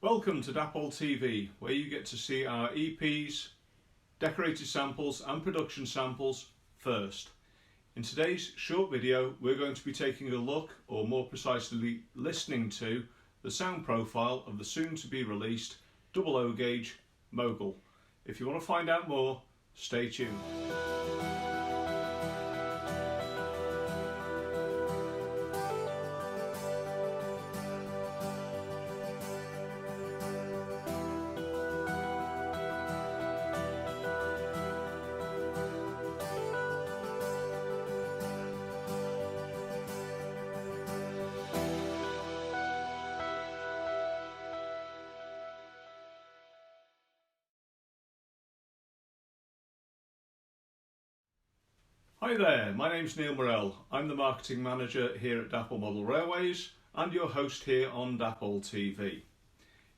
Welcome to Dapol TV, where you get to see our EPs, decorated samples and production samples first. In today's short video, we're going to be taking a look, or more precisely listening to, the sound profile of the soon to be released OO Gauge Mogul. If you want to find out more, stay tuned. Hi there, my name's Neil Morell. I'm the marketing manager here at Dapol Model Railways and your host here on Dapol TV.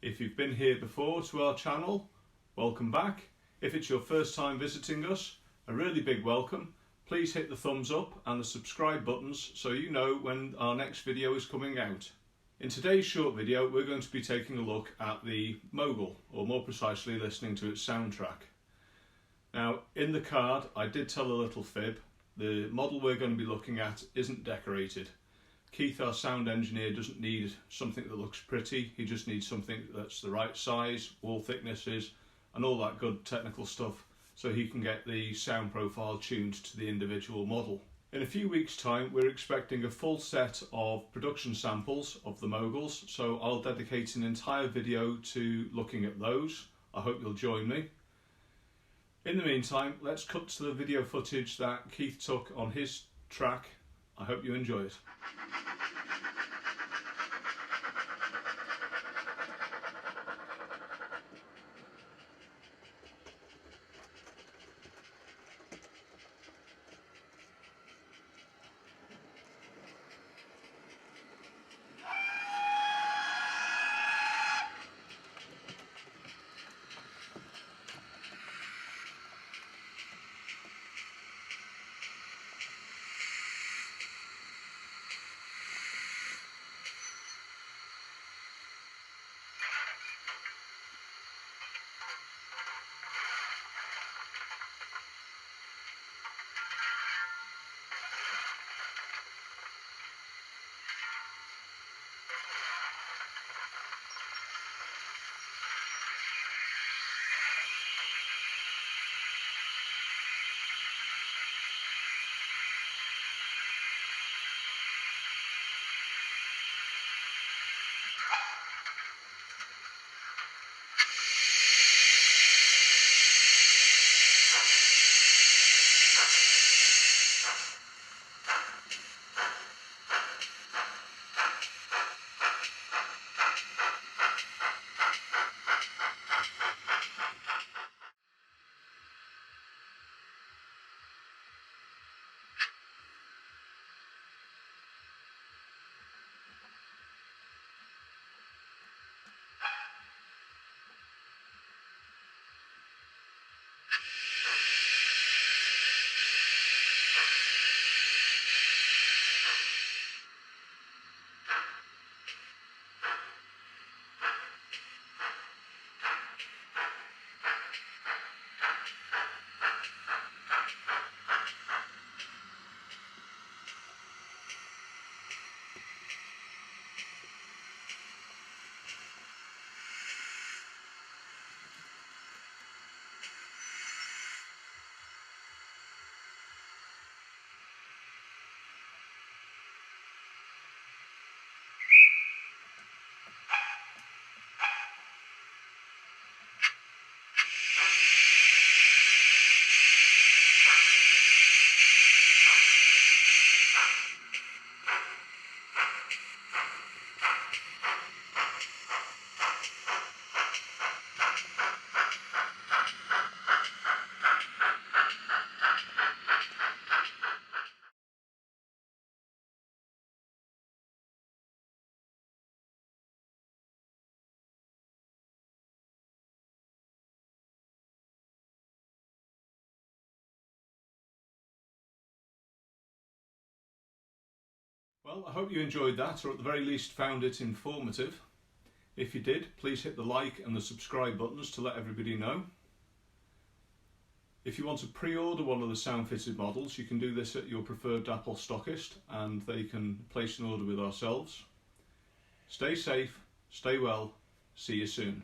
If you've been here before to our channel, welcome back. If it's your first time visiting us, a really big welcome. Please hit the thumbs up and the subscribe buttons so you know when our next video is coming out. In today's short video, we're going to be taking a look at the Mogul, or more precisely listening to its soundtrack. Now, in the card, I did tell a little fib. The model we're going to be looking at isn't decorated. Keith, our sound engineer, doesn't need something that looks pretty. He just needs something that's the right size, wall thicknesses, and all that good technical stuff, so he can get the sound profile tuned to the individual model. In a few weeks' time, we're expecting a full set of production samples of the Moguls, so I'll dedicate an entire video to looking at those. I hope you'll join me. In the meantime, let's cut to the video footage that Keith took on his track. I hope you enjoy it. Well, I hope you enjoyed that, or at the very least found it informative. If you did, please hit the like and the subscribe buttons to let everybody know. If you want to pre-order one of the sound-fitted models, you can do this at your preferred Dapol stockist and they can place an order with ourselves. Stay safe, stay well, see you soon.